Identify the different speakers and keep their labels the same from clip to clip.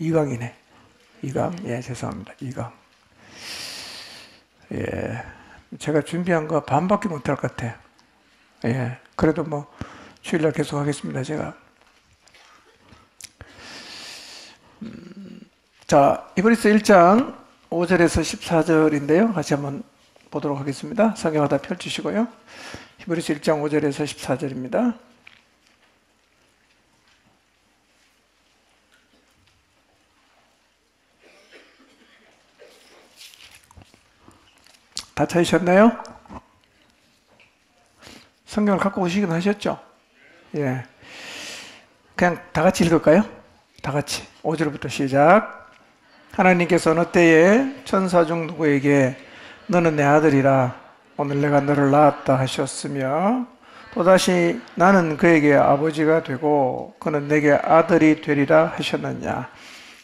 Speaker 1: 이강이네. 이강. 예, 죄송합니다. 이강. 예. 제가 준비한 거 반밖에 못할 것 같아요. 예. 그래도 뭐, 주일날 계속 하겠습니다, 제가. 자, 히브리서 1장 5절에서 14절인데요. 같이 한번 보도록 하겠습니다. 성경하다 펼치시고요. 히브리서 1장 5절에서 14절입니다. 다 찾으셨나요? 성경을 갖고 오시긴 하셨죠? 예. 그냥 다 같이 읽을까요? 다 같이. 5절부터 시작. 하나님께서 어느 때에 천사 중 누구에게 너는 내 아들이라 오늘 내가 너를 낳았다 하셨으며 또다시 나는 그에게 아버지가 되고 그는 내게 아들이 되리라 하셨느냐.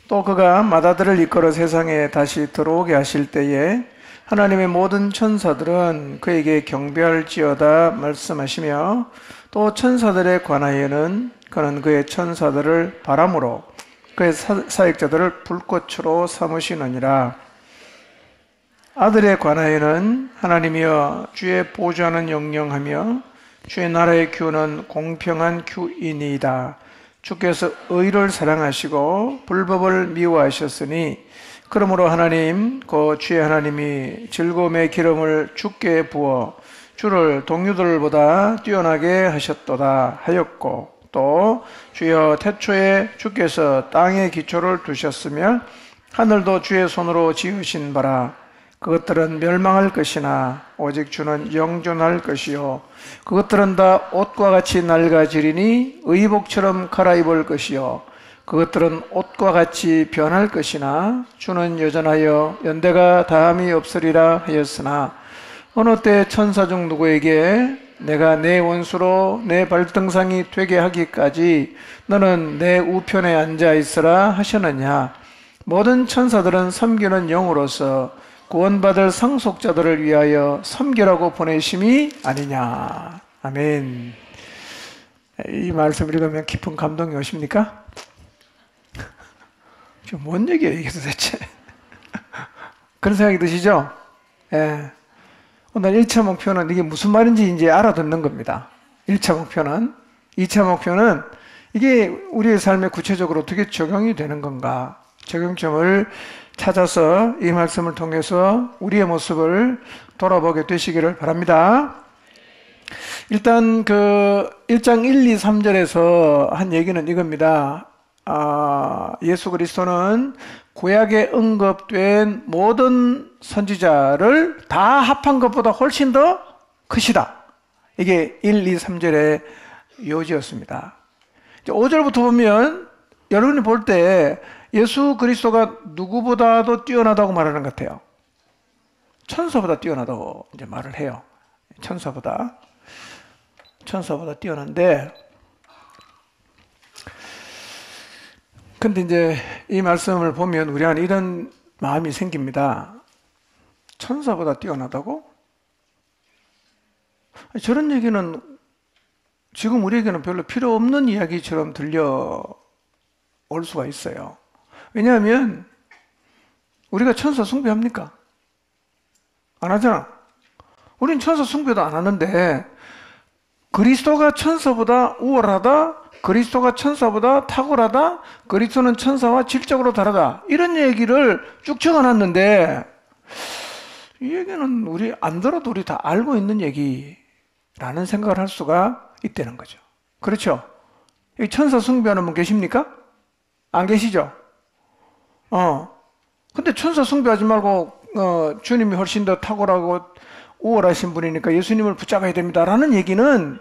Speaker 1: 또 그가 맏아들을 이끌어 세상에 다시 들어오게 하실 때에 하나님의 모든 천사들은 그에게 경배할지어다 말씀하시며 또 천사들에 관하여는 그는 그의 천사들을 바람으로 그의 사역자들을 불꽃으로 삼으시느니라. 아들에 관하여는 하나님이여 주의 보좌는 영영하며 주의 나라의 규는 공평한 규이니이다. 주께서 의를 사랑하시고 불법을 미워하셨으니 그러므로 하나님 그 주의 하나님이 즐거움의 기름을 주께 부어 주를 동료들보다 뛰어나게 하셨도다 하였고 또 주여 태초에 주께서 땅의 기초를 두셨으며 하늘도 주의 손으로 지으신 바라. 그것들은 멸망할 것이나 오직 주는 영존할 것이요 그것들은 다 옷과 같이 낡아지리니 의복처럼 갈아입을 것이요 그것들은 옷과 같이 변할 것이나 주는 여전하여 연대가 다함이 없으리라 하였으나 어느 때 천사 중 누구에게 내가 내 원수로 내 발등상이 되게 하기까지 너는 내 우편에 앉아 있으라 하셨느냐. 모든 천사들은 섬기는 영으로서 구원받을 상속자들을 위하여 섬기라고 보내심이 아니냐. 아멘. 이 말씀 읽으면 깊은 감동이 오십니까? 뭔 얘기예요 이게 도대체? 그런 생각이 드시죠? 예. 오늘 1차 목표는 이게 무슨 말인지 이제 알아듣는 겁니다. 1차 목표는. 2차 목표는 이게 우리의 삶에 구체적으로 어떻게 적용이 되는 건가? 적용점을 찾아서 이 말씀을 통해서 우리의 모습을 돌아보게 되시기를 바랍니다. 일단 그 1장 1, 2, 3절에서 한 얘기는 이겁니다. 예수 그리스도는 구약에 언급된 모든 선지자를 다 합한 것보다 훨씬 더 크시다. 이게 1, 2, 3절의 요지였습니다. 5절부터 보면 여러분이 볼 때 예수 그리스도가 누구보다도 뛰어나다고 말하는 것 같아요. 천사보다 뛰어나다고 이제 말을 해요. 천사보다 뛰어난데, 근데 이제 이 말씀을 보면 우리 안에 이런 마음이 생깁니다. 천사보다 뛰어나다고? 저런 얘기는 지금 우리에게는 별로 필요 없는 이야기처럼 들려올 수가 있어요. 왜냐하면 우리가 천사 숭배합니까? 안 하잖아. 우린 천사 숭배도 안 하는데 그리스도가 천사보다 우월하다, 그리스도가 천사보다 탁월하다, 그리스도는 천사와 질적으로 다르다, 이런 얘기를 쭉 적어놨는데 이 얘기는 우리 안 들어도 우리 다 알고 있는 얘기라는 생각을 할 수가 있다는 거죠. 그렇죠? 여기 천사 숭배하는 분 계십니까? 안 계시죠? 근데 천사 숭배하지 말고 주님이 훨씬 더 탁월하고 우월하신 분이니까 예수님을 붙잡아야 됩니다라는 얘기는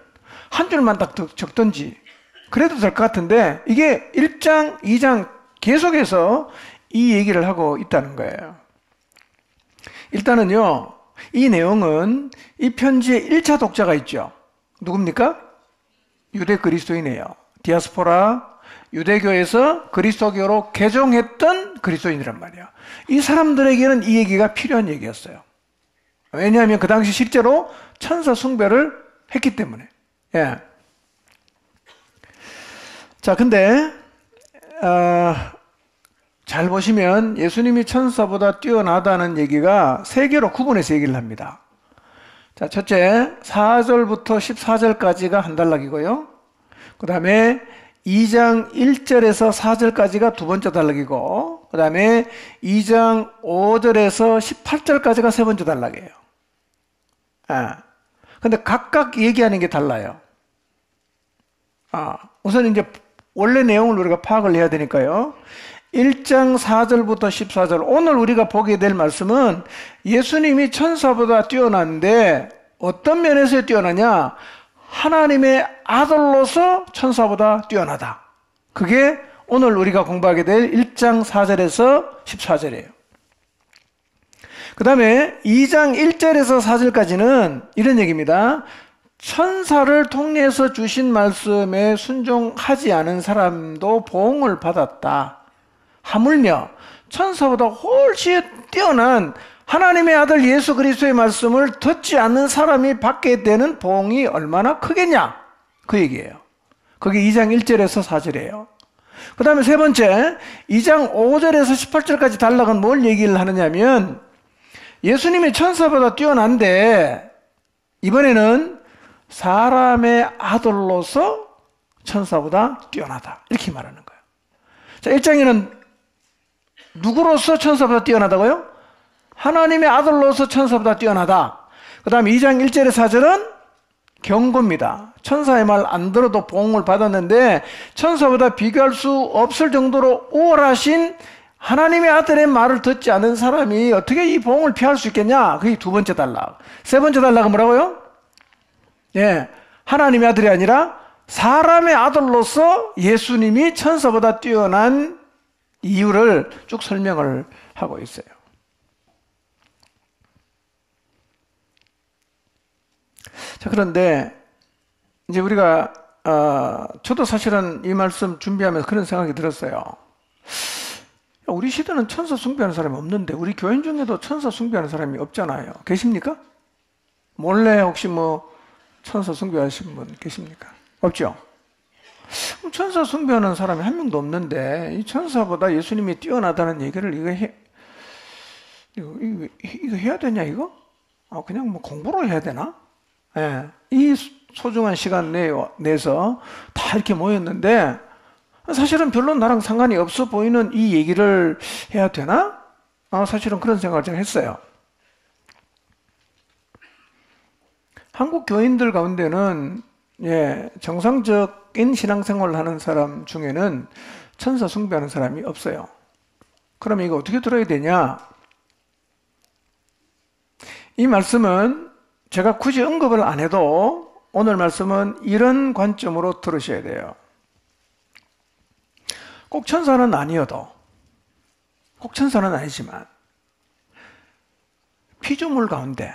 Speaker 1: 한 줄만 딱 적든지 그래도 될 것 같은데 이게 1장, 2장 계속해서 이 얘기를 하고 있다는 거예요. 일단은요, 이 내용은 이 편지의 1차 독자가 있죠. 누굽니까? 유대 그리스도인이에요. 디아스포라, 유대교에서 그리스도교로 개종했던 그리스도인이란 말이에요. 이 사람들에게는 이 얘기가 필요한 얘기였어요. 왜냐하면 그 당시 실제로 천사 숭배를 했기 때문에. 예. 자, 근데 잘 보시면 예수님이 천사보다 뛰어나다는 얘기가 세 개로 구분해서 얘기를 합니다. 자, 첫째, 4절부터 14절까지가 한 단락이고요. 그 다음에 2장 1절에서 4절까지가 두 번째 단락이고, 그 다음에 2장 5절에서 18절까지가 세 번째 단락이에요. 근데 각각 얘기하는 게 달라요. 우선 이제 원래 내용을 우리가 파악을 해야 되니까요. 1장 4절부터 14절, 오늘 우리가 보게 될 말씀은 예수님이 천사보다 뛰어난데 어떤 면에서 뛰어나냐? 하나님의 아들로서 천사보다 뛰어나다. 그게 오늘 우리가 공부하게 될 1장 4절에서 14절이에요. 그 다음에 2장 1절에서 4절까지는 이런 얘기입니다. 천사를 통해서 주신 말씀에 순종하지 않은 사람도 보응을 받았다. 하물며 천사보다 훨씬 뛰어난 하나님의 아들 예수 그리스도의 말씀을 듣지 않는 사람이 받게 되는 보응이 얼마나 크겠냐? 그 얘기예요. 그게 2장 1절에서 4절이에요. 그 다음에 세 번째, 2장 5절에서 18절까지 단락은 뭘 얘기를 하느냐면 예수님이 천사보다 뛰어난데 이번에는 사람의 아들로서 천사보다 뛰어나다. 이렇게 말하는 거예요. 자, 1장에는 누구로서 천사보다 뛰어나다고요? 하나님의 아들로서 천사보다 뛰어나다. 그 다음에 2장 1절에 4절은 경고입니다. 천사의 말 안 들어도 보응을 받았는데 천사보다 비교할 수 없을 정도로 우월하신 하나님의 아들의 말을 듣지 않은 사람이 어떻게 이 보응을 피할 수 있겠냐? 그게 두 번째 단락. 세 번째 단락은 뭐라고요? 하나님의 아들이 아니라 사람의 아들로서 예수님이 천사보다 뛰어난 이유를 쭉 설명을 하고 있어요. 자, 그런데 이제 우리가 저도 사실은 이 말씀 준비하면서 그런 생각이 들었어요. 우리 시대는 천사 숭배하는 사람이 없는데 우리 교인 중에도 천사 숭배하는 사람이 없잖아요. 계십니까? 몰래 혹시 천사 숭배하시는 분 계십니까? 없죠? 그럼 천사 숭배하는 사람이 한 명도 없는데 이 천사보다 예수님이 뛰어나다는 얘기를 이거 해야 되냐 이거? 그냥 공부로 해야 되나? 이 소중한 시간 내서 다 이렇게 모였는데 사실은 별로 나랑 상관이 없어 보이는 이 얘기를 해야 되나? 사실은 그런 생각을 좀 했어요. 한국 교인들 가운데는 정상적인 신앙생활을 하는 사람 중에는 천사 숭배하는 사람이 없어요. 그러면 이거 어떻게 들어야 되냐? 이 말씀은 제가 굳이 언급을 안 해도 오늘 말씀은 이런 관점으로 들으셔야 돼요. 꼭 천사는 아니어도, 꼭 천사는 아니지만 피조물 가운데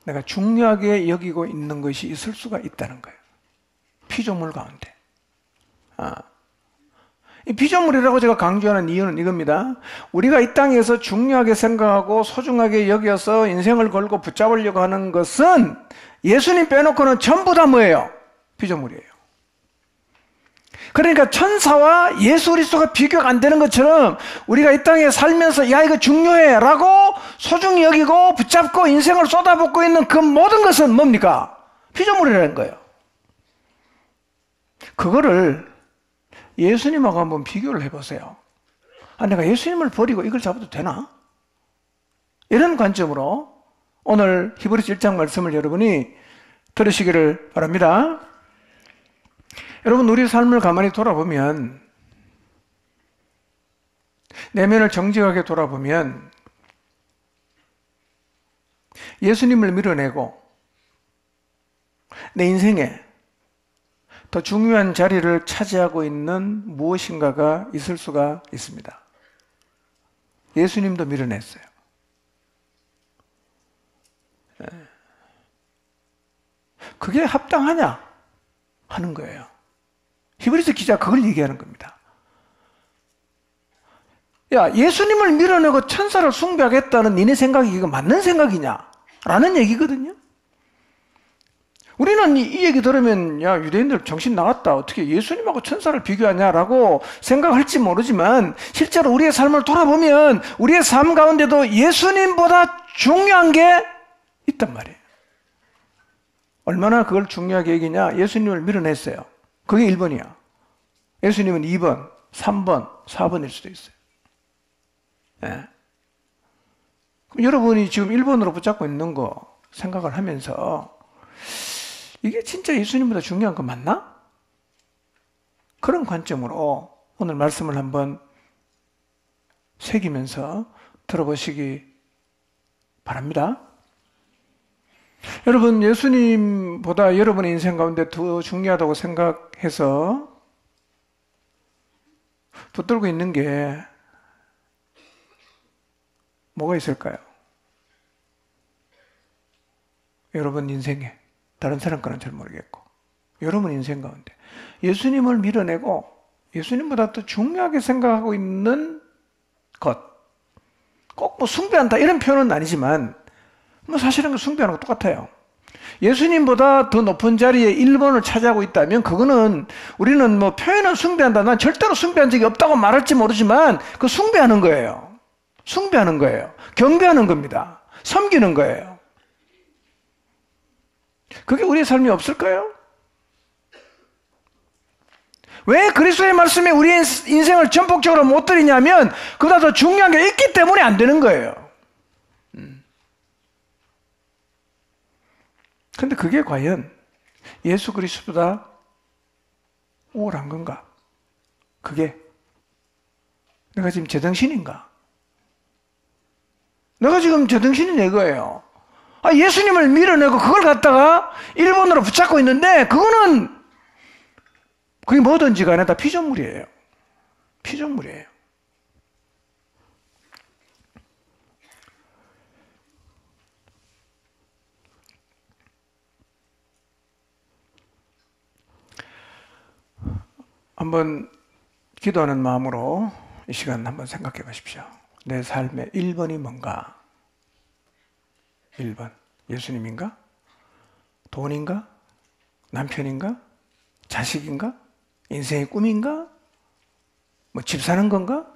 Speaker 1: 내가 중요하게 여기고 있는 것이 있을 수가 있다는 거예요. 피조물 가운데. 이 피조물이라고 제가 강조하는 이유는 이겁니다. 우리가 이 땅에서 중요하게 생각하고 소중하게 여겨서 인생을 걸고 붙잡으려고 하는 것은 예수님 빼놓고는 전부 다 뭐예요? 피조물이에요. 그러니까 천사와 예수 그리스도가 비교가 안 되는 것처럼 우리가 이 땅에 살면서 야 이거 중요해 라고 소중히 여기고 붙잡고 인생을 쏟아붓고 있는 그 모든 것은 뭡니까? 피조물이라는 거예요. 그거를 예수님하고 한번 비교를 해보세요. 내가 예수님을 버리고 이걸 잡아도 되나? 이런 관점으로 오늘 히브리서 1장 말씀을 여러분이 들으시기를 바랍니다. 여러분, 우리 삶을 가만히 돌아보면, 내면을 정직하게 돌아보면 예수님을 밀어내고 내 인생에 더 중요한 자리를 차지하고 있는 무엇인가가 있을 수가 있습니다. 예수님도 밀어냈어요. 그게 합당하냐 하는 거예요. 히브리서 기자가 그걸 얘기하는 겁니다. 야, 예수님을 밀어내고 천사를 숭배하겠다는 니네 생각이 이거 맞는 생각이냐? 라는 얘기거든요. 우리는 이 얘기 들으면 야 유대인들 정신 나갔다. 어떻게 예수님하고 천사를 비교하냐라고 생각할지 모르지만 실제로 우리의 삶을 돌아보면 우리의 삶 가운데도 예수님보다 중요한 게 있단 말이에요. 얼마나 그걸 중요하게 여기냐. 예수님을 밀어냈어요. 그게 1번이야. 예수님은 2번, 3번, 4번일 수도 있어요. 네. 그럼 여러분이 지금 1번으로 붙잡고 있는 거 생각을 하면서 이게 진짜 예수님보다 중요한 거 맞나? 그런 관점으로 오늘 말씀을 한번 새기면서 들어보시기 바랍니다. 여러분, 예수님보다 여러분의 인생 가운데 더 중요하다고 생각해서 붙들고 있는 게 뭐가 있을까요? 여러분 인생에, 다른 사람 거는 잘 모르겠고, 여러분 인생 가운데 예수님을 밀어내고 예수님보다 더 중요하게 생각하고 있는 것, 꼭 뭐 숭배한다 이런 표현은 아니지만 뭐 사실은 그 숭배하는 거 똑같아요. 예수님보다 더 높은 자리에 1번을 차지하고 있다면 그거는 우리는 뭐 표현은 숭배한다. 난 절대로 숭배한 적이 없다고 말할지 모르지만 그 숭배하는 거예요. 숭배하는 거예요. 경배하는 겁니다. 섬기는 거예요. 그게 우리의 삶이 없을까요? 왜 그리스도의 말씀에 우리의 인생을 전폭적으로 못 드리냐면 그보다 더 중요한 게 있기 때문에 안 되는 거예요. 근데 그게 과연 예수 그리스도보다 우월한 건가? 그게 내가 지금 제정신인가? 내가 지금 제정신이냐 이거예요. 예수님을 밀어내고 그걸 갖다가 1번으로 붙잡고 있는데 그게 뭐든지 간에 다 피조물이에요. 피조물이에요. 한번 기도하는 마음으로 이 시간 한번 생각해 보십시오. 내 삶의 1번이 뭔가? 1번. 예수님인가? 돈인가? 남편인가? 자식인가? 인생의 꿈인가? 뭐 집 사는 건가?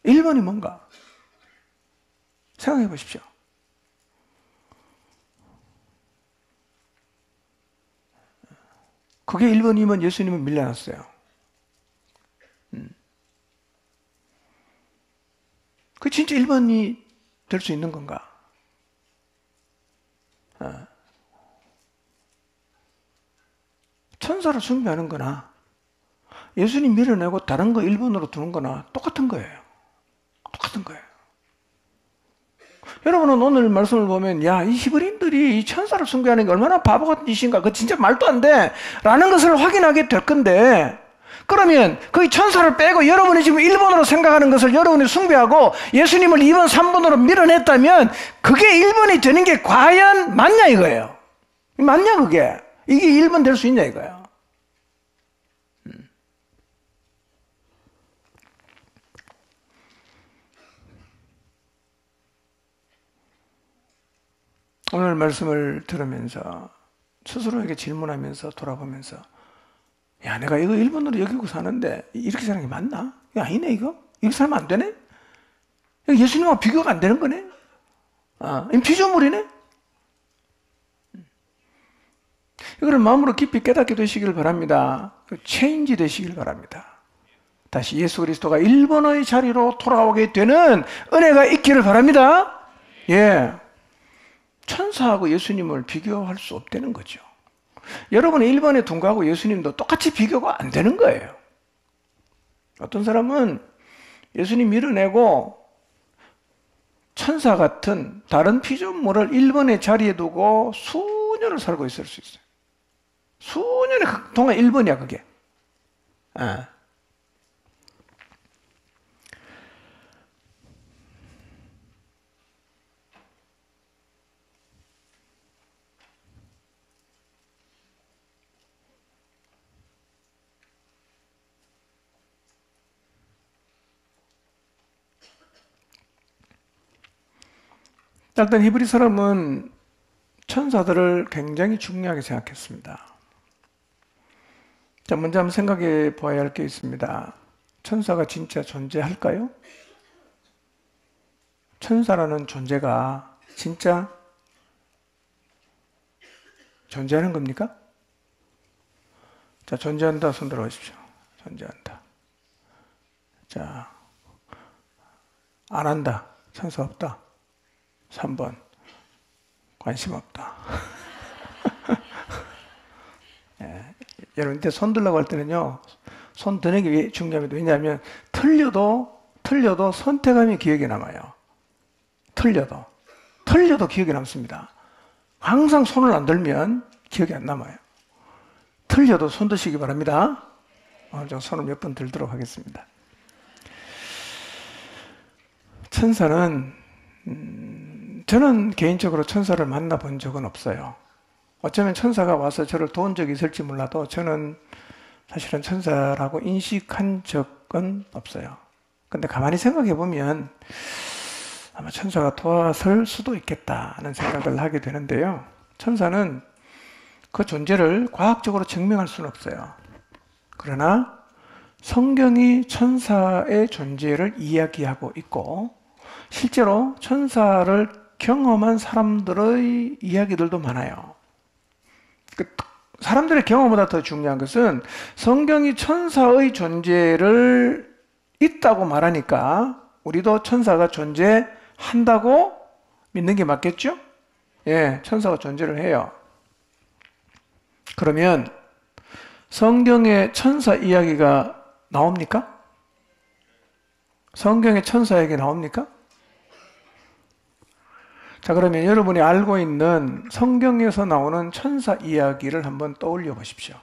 Speaker 1: 1번이 뭔가? 생각해 보십시오. 그게 1번이면 예수님은 밀려났어요. 그 진짜 1번이 될 수 있는 건가? 천사를 숭배하는 거나 예수님 밀어내고 다른 거 1번으로 두는 거나 똑같은 거예요. 똑같은 거예요. 여러분은 오늘 말씀을 보면 이 히브리인들이 이 천사를 숭배하는 게 얼마나 바보 같은 짓인가, 그거 진짜 말도 안 돼 라는 것을 확인하게 될 건데, 그러면 그 천사를 빼고 여러분이 지금 1번으로 생각하는 것을 여러분이 숭배하고 예수님을 2번, 3번으로 밀어냈다면 그게 1번이 되는 게 과연 맞냐 이거예요. 맞냐 그게? 이게 1번 될 수 있냐 이거예요. 오늘 말씀을 들으면서 스스로에게 질문하면서 돌아보면서 내가 이거 1번으로 여기고 사는데 이렇게 사는 게 맞나? 이거 아니네 이거? 이렇게 살면 안 되네? 예수님하고 비교가 안 되는 거네? 피조물이네? 이거를 마음으로 깊이 깨닫게 되시길 바랍니다. 체인지 되시길 바랍니다. 다시 예수 그리스도가 1번의 자리로 돌아오게 되는 은혜가 있기를 바랍니다. 예. 천사하고 예수님을 비교할 수 없다는 거죠. 여러분의 1번의 둔거하고 예수님도 똑같이 비교가 안 되는 거예요. 어떤 사람은 예수님 밀어내고 천사 같은 다른 피조물을 1번의 자리에 두고 수년을 살고 있을 수 있어요. 수년의 동안 1번이야 그게. 일단 히브리 사람은 천사들을 굉장히 중요하게 생각했습니다. 자, 먼저 한번 생각해 보아야 할 게 있습니다. 천사가 진짜 존재할까요? 천사라는 존재가 진짜 존재하는 겁니까? 자, 존재한다. 손 들어 보십시오. 존재한다. 자, 안 한다. 천사 없다. 3번. 관심 없다. 예, 여러분, 이때 손 들라고 할 때는요, 손 드는 게 중요합니다. 왜냐하면, 틀려도 선택함이 기억에 남아요. 틀려도 기억에 남습니다. 항상 손을 안 들면 기억이 안 남아요. 틀려도 손 드시기 바랍니다. 저 손을 몇 번 들도록 하겠습니다. 천사는, 저는 개인적으로 천사를 만나본 적은 없어요. 어쩌면 천사가 와서 저를 도운 적이 있을지 몰라도 저는 사실은 천사라고 인식한 적은 없어요. 근데 가만히 생각해 보면 아마 천사가 도왔을 수도 있겠다는 생각을 하게 되는데요. 천사는 그 존재를 과학적으로 증명할 수는 없어요. 그러나 성경이 천사의 존재를 이야기하고 있고 실제로 천사를 경험한 사람들의 이야기들도 많아요. 사람들의 경험보다 더 중요한 것은 성경이 천사의 존재를 있다고 말하니까 우리도 천사가 존재한다고 믿는 게 맞겠죠? 예, 천사가 존재를 해요. 그러면 성경에 천사 이야기가 나옵니까? 성경에 천사 이야기 나옵니까? 자, 그러면 여러분이 알고 있는 성경에서 나오는 천사 이야기를 한번 떠올려 보십시오.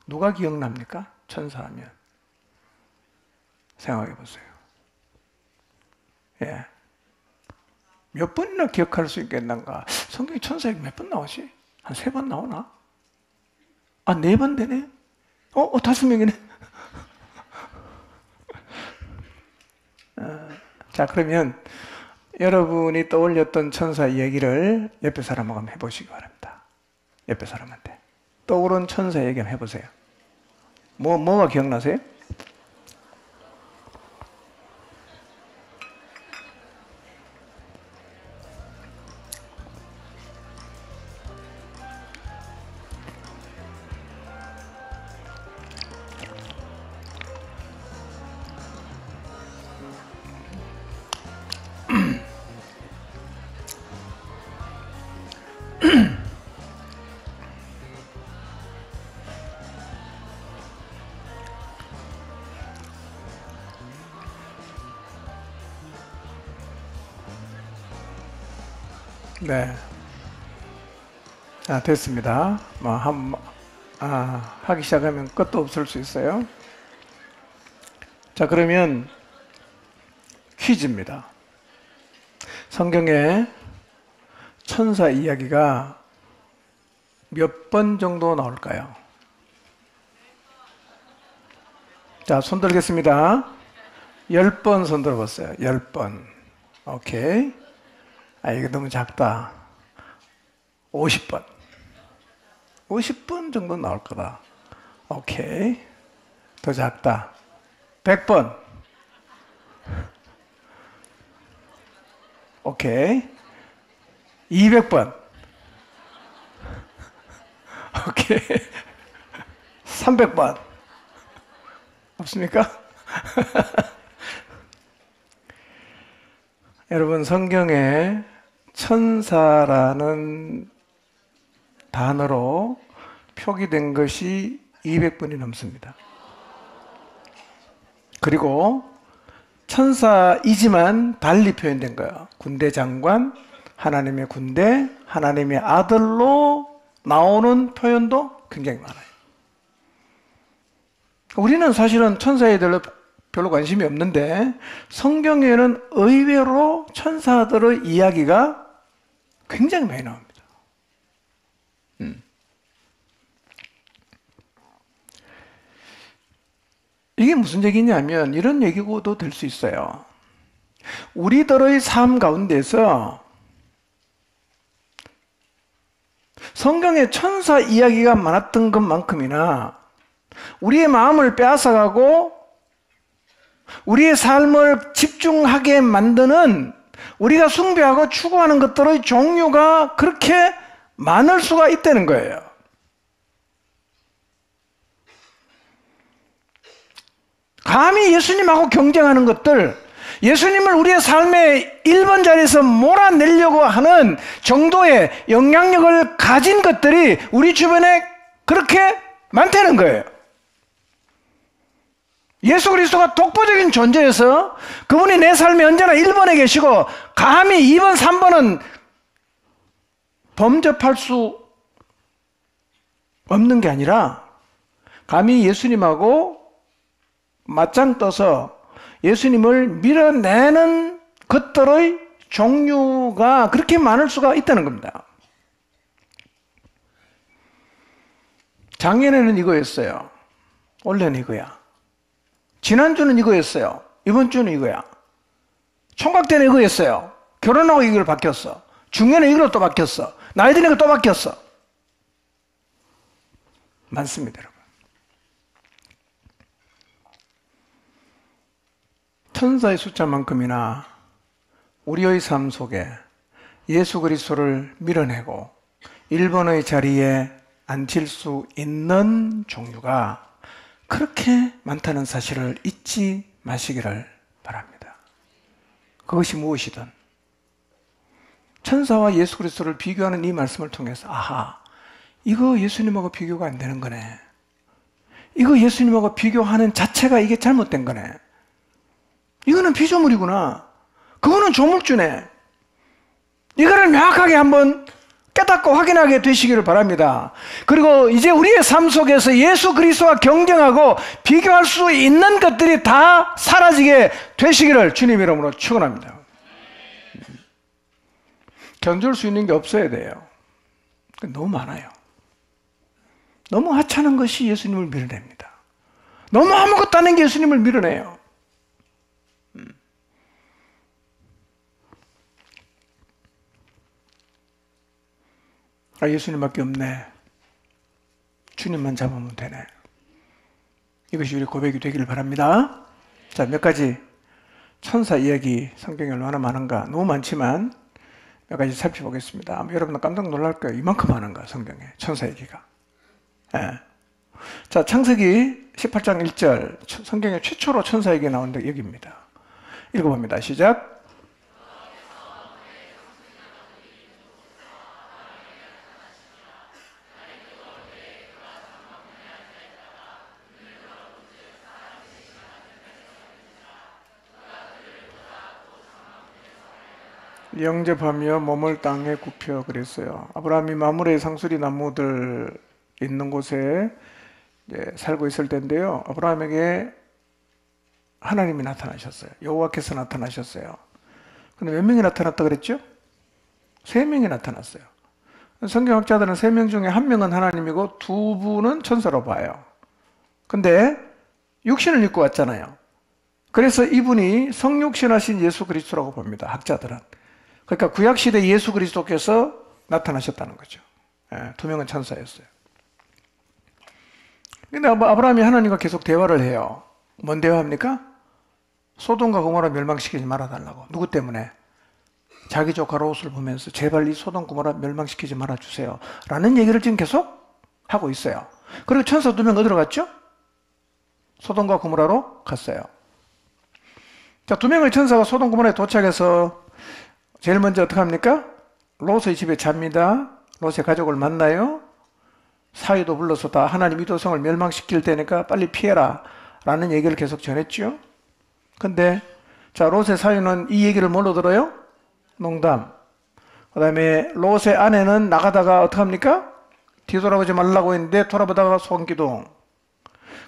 Speaker 1: 누가 기억납니까? 천사하면. 생각해 보세요. 예. 몇 번이나 기억할 수 있겠는가? 성경에 천사 얘기 몇 번 나오지? 한 3번 나오나? 아, 4번 되네? 5명이네? 자, 그러면 여러분이 떠올렸던 천사 얘기를 옆에 사람하고 한번 해보시기 바랍니다. 옆에 사람한테. 떠오른 천사 얘기 한번 해보세요. 뭐가 기억나세요? 네. 됐습니다. 하기 시작하면 끝도 없을 수 있어요. 자, 그러면 퀴즈입니다. 성경에 천사 이야기가 몇 번 정도 나올까요? 자, 손 들겠습니다. 10번 손 들어봤어요. 10번. 오케이. 이거 너무 작다. 50번. 50번 정도 나올 거다. 오케이. 더 작다. 100번. 오케이. 200번. 오케이. 300번. 없습니까? 여러분, 성경에 천사라는 단어로 표기된 것이 200번이 넘습니다. 그리고 천사이지만 달리 표현된 거예요. 군대 장관, 하나님의 군대, 하나님의 아들로 나오는 표현도 굉장히 많아요. 우리는 사실은 천사에 별로 관심이 없는데 성경에는 의외로 천사들의 이야기가 굉장히 많이 나옵니다. 이게 무슨 얘기냐면 이런 얘기고도 될 수 있어요. 우리들의 삶 가운데서 성경에 천사 이야기가 많았던 것만큼이나 우리의 마음을 빼앗아가고 우리의 삶을 집중하게 만드는 우리가 숭배하고 추구하는 것들의 종류가 그렇게 많을 수가 있다는 거예요. 감히 예수님하고 경쟁하는 것들, 예수님을 우리의 삶의 1번 자리에서 몰아내려고 하는 정도의 영향력을 가진 것들이 우리 주변에 그렇게 많다는 거예요. 예수 그리스도가 독보적인 존재여서 그분이 내 삶에 언제나 1번에 계시고 감히 2번, 3번은 범접할 수 없는 게 아니라 감히 예수님하고 맞짱 떠서 예수님을 밀어내는 것들의 종류가 그렇게 많을 수가 있다는 겁니다. 작년에는 이거였어요. 올해는 이거야. 지난주는 이거였어요. 이번 주는 이거야. 총각 때는 이거였어요. 결혼하고 이걸 바뀌었어. 중년에 이걸로 또 바뀌었어. 나이 드니까 또 바뀌었어. 많습니다, 여러분. 천사의 숫자만큼이나 우리의 삶 속에 예수 그리스도를 밀어내고 1번의 자리에 앉힐 수 있는 종류가 그렇게 많다는 사실을 잊지 마시기를 바랍니다. 그것이 무엇이든 천사와 예수 그리스도를 비교하는 이 말씀을 통해서 아하, 이거 예수님하고 비교가 안 되는 거네. 이거 예수님하고 비교하는 자체가 이게 잘못된 거네. 이거는 피조물이구나. 그거는 조물주네. 이거를 명확하게 한번 깨닫고 확인하게 되시기를 바랍니다. 그리고 이제 우리의 삶 속에서 예수 그리스도와 경쟁하고 비교할 수 있는 것들이 다 사라지게 되시기를 주님 이름으로 축원합니다. 견줄 수 있는 게 없어야 돼요. 너무 많아요. 너무 하찮은 것이 예수님을 밀어냅니다. 너무 아무것도 아닌 게 예수님을 밀어내요. 아, 예수님밖에 없네. 주님만 잡으면 되네. 이것이 우리 고백이 되기를 바랍니다. 자, 몇 가지 천사 이야기 성경에 얼마나 많은가. 너무 많지만 몇 가지 살펴보겠습니다. 아마 여러분들 깜짝 놀랄 거예요. 이만큼 많은가, 성경에 천사 얘기가. 예. 자, 창세기 18장 1절 성경에 최초로 천사 얘기 나오는데 여기입니다. 읽어봅니다. 시작. 영접하며 몸을 땅에 굽혀 그랬어요. 아브라함이 마므레 상수리 나무들 있는 곳에 살고 있을 때인데요. 아브라함에게 하나님이 나타나셨어요. 여호와께서 나타나셨어요. 근데 몇 명이 나타났다 그랬죠? 3명이 나타났어요. 성경학자들은 3명 중에 1명은 하나님이고 2분은 천사로 봐요. 근데 육신을 입고 왔잖아요. 그래서 이분이 성육신하신 예수 그리스도라고 봅니다. 학자들은. 그러니까 구약시대 예수 그리스도께서 나타나셨다는 거죠. 2명은 천사였어요. 근데 아브라함이 하나님과 계속 대화를 해요. 뭔 대화합니까? 소돔과 고모라 멸망시키지 말아달라고. 누구 때문에? 자기 조카 롯을 보면서 제발 이 소돔 고모라 멸망시키지 말아주세요 라는 얘기를 지금 계속 하고 있어요. 그리고 천사 2명 어디로 갔죠? 소돔과 고모라로 갔어요. 자, 2명의 천사가 소돔 고모라에 도착해서 제일 먼저 어떻게 합니까? 롯의 집에 잡니다. 롯의 가족을 만나요. 사위도 불러서 다 하나님 이 도성을 멸망시킬 테니까 빨리 피해라 라는 얘기를 계속 전했죠. 근데 자, 롯의 사위는 이 얘기를 뭘로 들어요? 농담. 그 다음에 롯의 아내는 나가다가 어떻게 합니까? 뒤돌아보지 말라고 했는데 돌아보다가 소원기둥.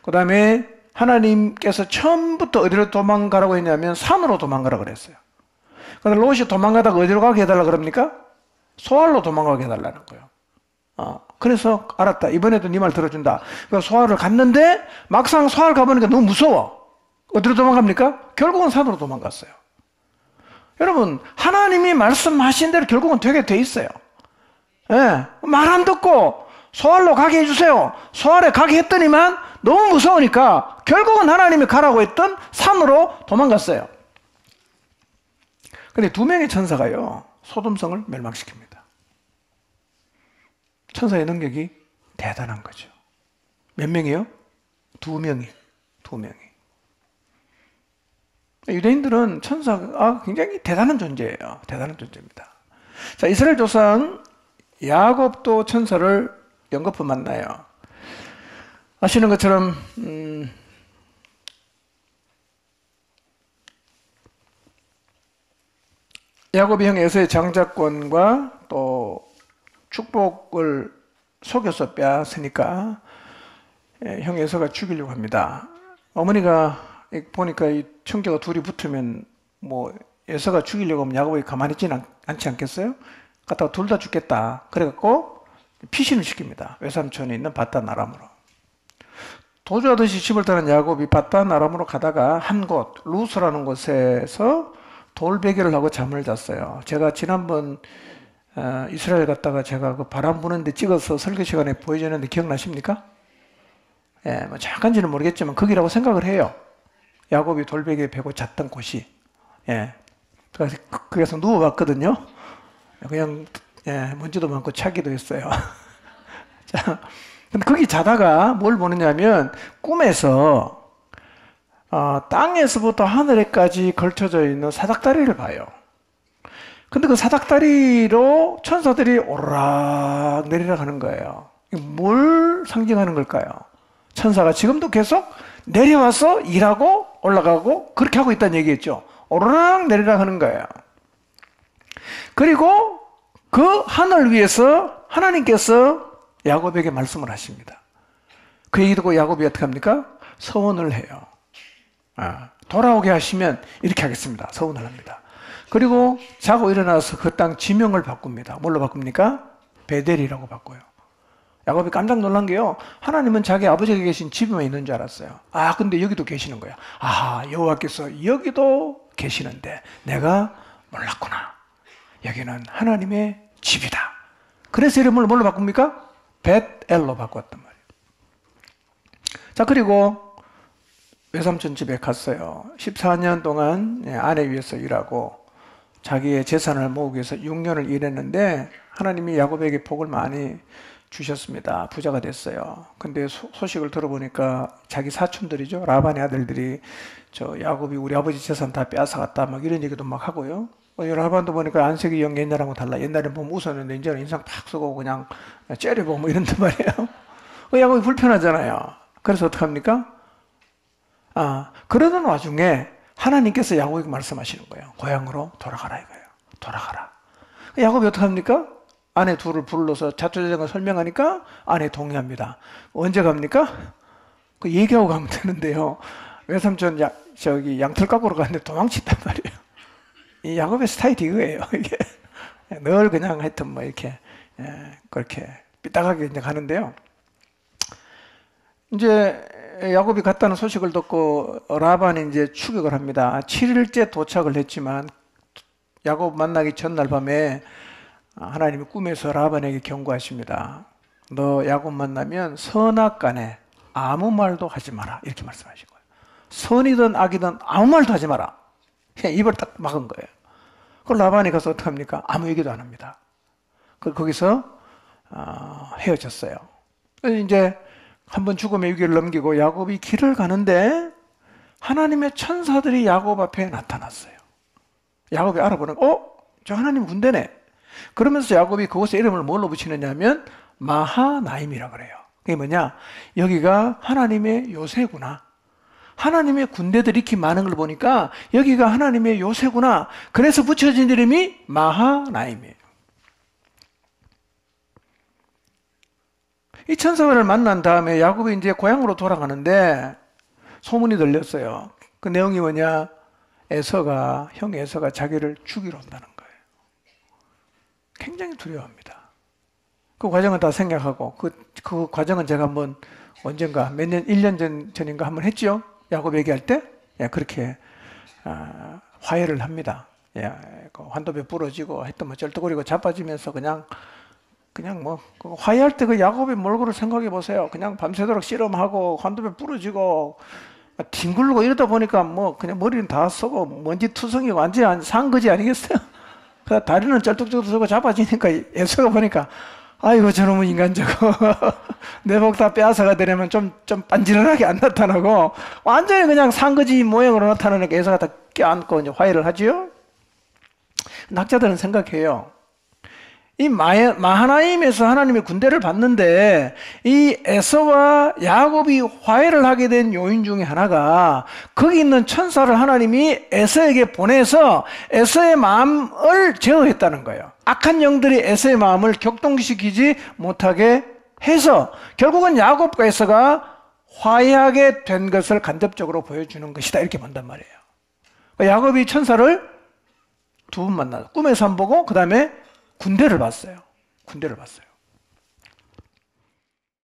Speaker 1: 그 다음에 하나님께서 처음부터 어디로 도망가라고 했냐면 산으로 도망가라고 그랬어요. 근데 롯이 도망가다가 어디로 가게 해달라 그럽니까? 소알로 도망가게 해달라는 거예요. 그래서 알았다. 이번에도 네 말 들어준다. 그래서 소알을 갔는데 막상 소알 가보니까 너무 무서워. 어디로 도망갑니까? 결국은 산으로 도망갔어요. 여러분, 하나님이 말씀하신 대로 결국은 되게 돼 있어요. 예, 말 안 듣고 소알로 가게 해주세요. 소알에 가게 했더니만 너무 무서우니까 결국은 하나님이 가라고 했던 산으로 도망갔어요. 근데 두 명의 천사가요, 소돔성을 멸망시킵니다. 천사의 능력이 대단한 거죠. 몇 명이요? 두 명이. 유대인들은 천사가 굉장히 대단한 존재예요. 대단한 존재입니다. 자, 이스라엘 조상 야곱도 천사를 연거푸 만나요. 아시는 것처럼 야곱이 형 에서의 장자권과 또 축복을 속여서 빼앗으니까 형 에서가 죽이려고 합니다. 어머니가 보니까 이 청교가 둘이 붙으면 뭐 에서가 죽이려고 하면 야곱이 가만히 있지는 않지 않겠어요? 갖다가 둘 다 죽겠다. 그래갖고 피신을 시킵니다. 외삼촌에 있는 바단 아람으로. 도주하듯이 집을 떠난 야곱이 바단 아람으로 가다가 한 곳, 루스라는 곳에서 돌베개를 하고 잠을 잤어요. 제가 지난번 이스라엘 갔다가 제가 그 바람 부는데 찍어서 설교 시간에 보여줬는데 기억나십니까? 예, 뭐 잠깐지는 모르겠지만 거기라고 생각을 해요. 야곱이 돌베개 베고 잤던 곳이. 예. 그래서 거기서 누워봤거든요. 그냥, 예, 먼지도 많고 차기도 했어요. 자, 근데 거기 자다가 뭘 보느냐면 꿈에서 땅에서부터 하늘에까지 걸쳐져 있는 사닥다리를 봐요. 근데 그 사닥다리로 천사들이 오르락 내리락 하는 거예요. 뭘 상징하는 걸까요? 천사가 지금도 계속 내려와서 일하고 올라가고 그렇게 하고 있다는 얘기겠죠. 오르락 내리락 하는 거예요. 그리고 그 하늘 위에서 하나님께서 야곱에게 말씀을 하십니다. 그 얘기 듣고 야곱이 어떻게 합니까? 서원을 해요. 돌아오게 하시면 이렇게 하겠습니다. 서원을 합니다. 그리고 자고 일어나서 그 땅 지명을 바꿉니다. 뭘로 바꿉니까? 베델이라고 바꿔요. 야곱이 깜짝 놀란 게요, 하나님은 자기 아버지가 계신 집에만 있는 줄 알았어요. 근데 여기도 계시는 거야. 여호와께서 여기도 계시는데 내가 몰랐구나. 여기는 하나님의 집이다. 그래서 이름을 뭘로 바꿉니까? 벳엘로 바꿨단 말이에요. 자, 그리고 외삼촌 집에 갔어요. 14년 동안 아내 위해서 일하고 자기의 재산을 모으기 위해서 6년을 일했는데 하나님이 야곱에게 복을 많이 주셨습니다. 부자가 됐어요. 근데 소식을 들어보니까 자기 사촌들이죠, 라반의 아들들이 저 야곱이 우리 아버지 재산 다 빼앗아갔다 막 이런 얘기도 막 하고요. 라반도 보니까 안색이 영 옛날하고 달라. 옛날에 보면 웃었는데 이제는 인상 팍 쓰고 그냥 째려보고 뭐 이런단 말이에요. 야곱이 불편하잖아요. 그래서 어떡합니까? 그러던 와중에 하나님께서 야곱에게 말씀하시는 거예요. 고향으로 돌아가라 이거예요. 돌아가라. 야곱이 어떡합니까? 아내 둘을 불러서 자초지종을 설명하니까 아내 동의합니다. 언제 갑니까? 그 얘기하고 가면 되는데요. 외삼촌 저기 양털 깎으러 갔는데 도망친단 말이에요. 이 야곱의 스타일이 이거예요. 이게 늘 그냥 하여튼 뭐 이렇게 그렇게 삐딱하게 이제 가는데요. 이제 야곱이 갔다는 소식을 듣고 라반이 이제 추격을 합니다. 7일째 도착을 했지만 야곱 만나기 전날 밤에 하나님이 꿈에서 라반에게 경고하십니다. 너 야곱 만나면 선악간에 아무 말도 하지 마라. 이렇게 말씀하신 거예요. 선이든 악이든 아무 말도 하지 마라. 그냥 입을 딱 막은 거예요. 그걸 라반이 가서 어떻게 합니까? 아무 얘기도 안 합니다. 거기서 헤어졌어요. 이제 한번 죽음의 위기를 넘기고 야곱이 길을 가는데 하나님의 천사들이 야곱 앞에 나타났어요. 야곱이 알아보는, 저 하나님 군대네. 그러면서 야곱이 그곳에 이름을 뭘로 붙이느냐 하면 마하나임이라고 그래요. 그게 뭐냐? 여기가 하나님의 요새구나. 하나님의 군대들이 이렇게 많은 걸 보니까 여기가 하나님의 요새구나. 그래서 붙여진 이름이 마하나임이에요. 이 천사를 만난 다음에 야곱이 이제 고향으로 돌아가는데 소문이 들렸어요. 그 내용이 뭐냐? 형 에서가 자기를 죽이러 온다는 거예요. 굉장히 두려워합니다. 그 과정은 다 생략하고 그 과정은 제가 한번 언젠가 1년 전인가 한번 했죠. 야곱 얘기할 때 그렇게 화해를 합니다. 환도배 부러지고 했던 뭐 쩔뚝거리고 자빠지면서 그냥 그냥 뭐 화해할 때 그 야곱의 몰골을 생각해 보세요. 그냥 밤새도록 씨름하고 한두 배 부러지고 뒹굴고 이러다 보니까 뭐 그냥 머리는 다 썩고 먼지 투성이 완전히 산 거지 아니겠어요? 그 다리는 쩔뚝쩔뚝 서고 잡아지니까 예수가 보니까 아이고 저놈은 인간 저거 내 복 다 빼앗아가 되려면 좀 반지런하게 안 나타나고 완전히 그냥 산거지 모양으로 나타나니까 예수가 다 껴안고 이제 화해를 하지요. 학자들은 생각해요. 이 마하나임에서 하나님의 군대를 봤는데 이 에서와 야곱이 화해를 하게 된 요인 중에 하나가 거기 있는 천사를 하나님이 에서에게 보내서 에서의 마음을 제어했다는 거예요. 악한 영들이 에서의 마음을 격동시키지 못하게 해서 결국은 야곱과 에서가 화해하게 된 것을 간접적으로 보여주는 것이다 이렇게 본단 말이에요. 야곱이 천사를 두 번 만나서 꿈에서 한 번 보고 그 다음에 군대를 봤어요. 군대를 봤어요.